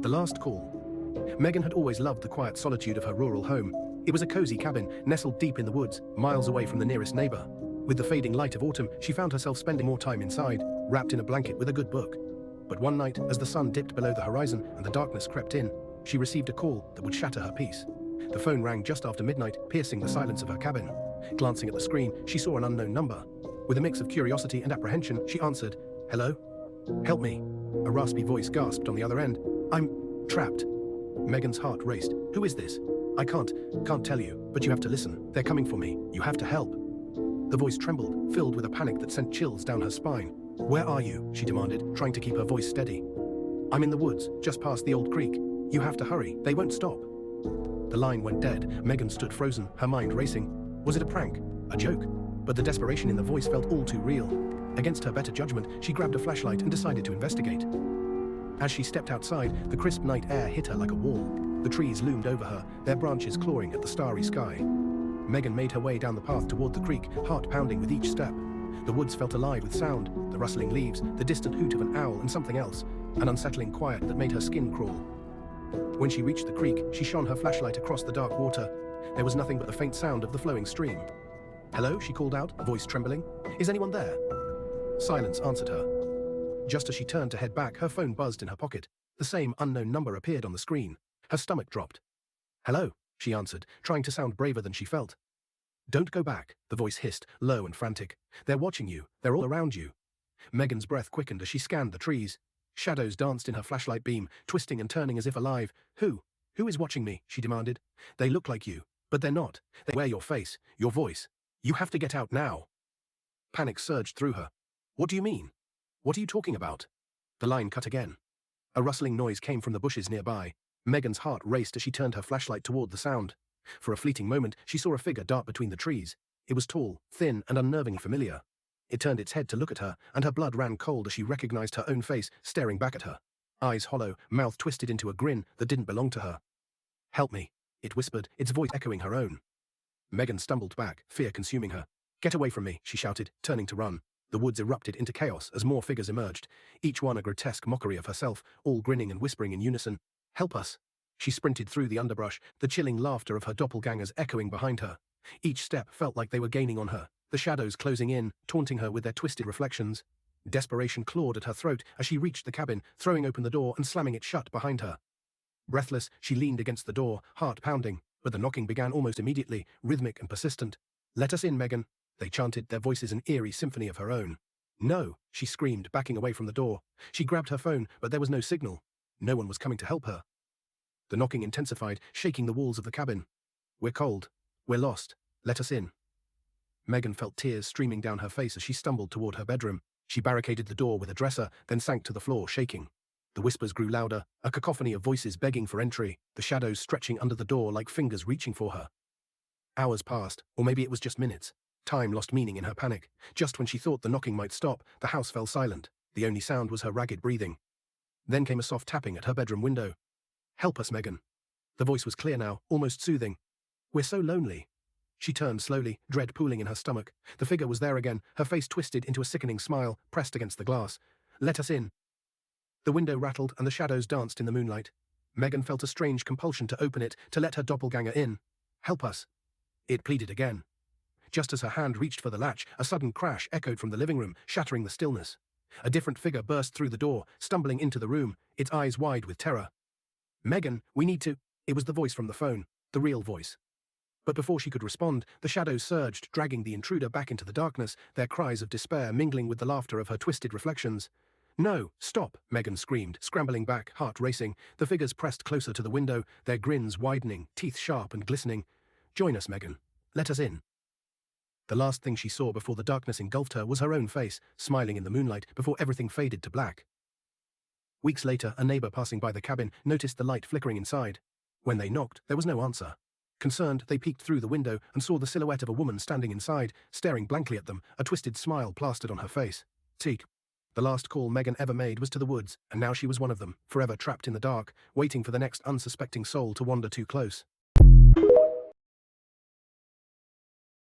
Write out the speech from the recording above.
The last call. Megan had always loved the quiet solitude of her rural home. It was a cozy cabin, nestled deep in the woods, miles away from the nearest neighbor. With the fading light of autumn, she found herself spending more time inside, wrapped in a blanket with a good book. But one night, as the sun dipped below the horizon and the darkness crept in, she received a call that would shatter her peace. The phone rang just after midnight, piercing the silence of her cabin. Glancing at the screen, she saw an unknown number. With a mix of curiosity and apprehension, she answered, "Hello? Help me." A raspy voice gasped on the other end. "I'm trapped." Megan's heart raced. "Who is this? I can't tell you, but you have to listen. They're coming for me. You have to help." The voice trembled, filled with a panic that sent chills down her spine. "Where are you?" she demanded, trying to keep her voice steady. "I'm in the woods, just past the old creek. You have to hurry. They won't stop." The line went dead. Megan stood frozen, her mind racing. Was it a prank? A joke? But the desperation in the voice felt all too real. Against her better judgment, she grabbed a flashlight and decided to investigate. As she stepped outside, the crisp night air hit her like a wall. The trees loomed over her, their branches clawing at the starry sky. Megan made her way down the path toward the creek, heart pounding with each step. The woods felt alive with sound, the rustling leaves, the distant hoot of an owl and something else, an unsettling quiet that made her skin crawl. When she reached the creek, she shone her flashlight across the dark water. There was nothing but the faint sound of the flowing stream. "Hello?" she called out, voice trembling. "Is anyone there?" Silence answered her. Just as she turned to head back, her phone buzzed in her pocket. The same unknown number appeared on the screen. Her stomach dropped. "Hello," she answered, trying to sound braver than she felt. "Don't go back," the voice hissed, low and frantic. "They're watching you. They're all around you." Megan's breath quickened as she scanned the trees. Shadows danced in her flashlight beam, twisting and turning as if alive. Who is watching me?" she demanded. "They look like you, but they're not. They wear your face, your voice. You have to get out now." Panic surged through her. "What do you mean? What are you talking about?" The line cut again. A rustling noise came from the bushes nearby. Megan's heart raced as she turned her flashlight toward the sound. For a fleeting moment, she saw a figure dart between the trees. It was tall, thin, and unnervingly familiar. It turned its head to look at her, and her blood ran cold as she recognized her own face staring back at her. Eyes hollow, mouth twisted into a grin that didn't belong to her. "Help me," it whispered, its voice echoing her own. Megan stumbled back, fear consuming her. "Get away from me," she shouted, turning to run. The woods erupted into chaos as more figures emerged, each one a grotesque mockery of herself, all grinning and whispering in unison. "Help us." She sprinted through the underbrush, the chilling laughter of her doppelgangers echoing behind her. Each step felt like they were gaining on her, the shadows closing in, taunting her with their twisted reflections. Desperation clawed at her throat as she reached the cabin, throwing open the door and slamming it shut behind her. Breathless, she leaned against the door, heart pounding, but the knocking began almost immediately, rhythmic and persistent. "Let us in, Megan," they chanted, their voices an eerie symphony of her own. "No," she screamed, backing away from the door. She grabbed her phone, but there was no signal. No one was coming to help her. The knocking intensified, shaking the walls of the cabin. "We're cold. We're lost. Let us in." Megan felt tears streaming down her face as she stumbled toward her bedroom. She barricaded the door with a dresser, then sank to the floor, shaking. The whispers grew louder, a cacophony of voices begging for entry, the shadows stretching under the door like fingers reaching for her. Hours passed, or maybe it was just minutes. Time lost meaning in her panic. Just when she thought the knocking might stop, the house fell silent. The only sound was her ragged breathing. Then came a soft tapping at her bedroom window. "Help us, Megan." The voice was clear now, almost soothing. "We're so lonely." She turned slowly, dread pooling in her stomach. The figure was there again, her face twisted into a sickening smile, pressed against the glass. "Let us in." The window rattled and the shadows danced in the moonlight. Megan felt a strange compulsion to open it, to let her doppelganger in. "Help us," it pleaded again. Just as her hand reached for the latch, a sudden crash echoed from the living room, shattering the stillness. A different figure burst through the door, stumbling into the room, its eyes wide with terror. "Megan, we need to—" It was the voice from the phone, the real voice. But before she could respond, the shadows surged, dragging the intruder back into the darkness, their cries of despair mingling with the laughter of her twisted reflections. "No, stop," Megan screamed, scrambling back, heart racing. The figures pressed closer to the window, their grins widening, teeth sharp and glistening. "Join us, Megan. Let us in." The last thing she saw before the darkness engulfed her was her own face, smiling in the moonlight before everything faded to black. Weeks later, a neighbor passing by the cabin noticed the light flickering inside. When they knocked, there was no answer. Concerned, they peeked through the window and saw the silhouette of a woman standing inside, staring blankly at them, a twisted smile plastered on her face. Teak. The last call Megan ever made was to the woods, and now she was one of them, forever trapped in the dark, waiting for the next unsuspecting soul to wander too close.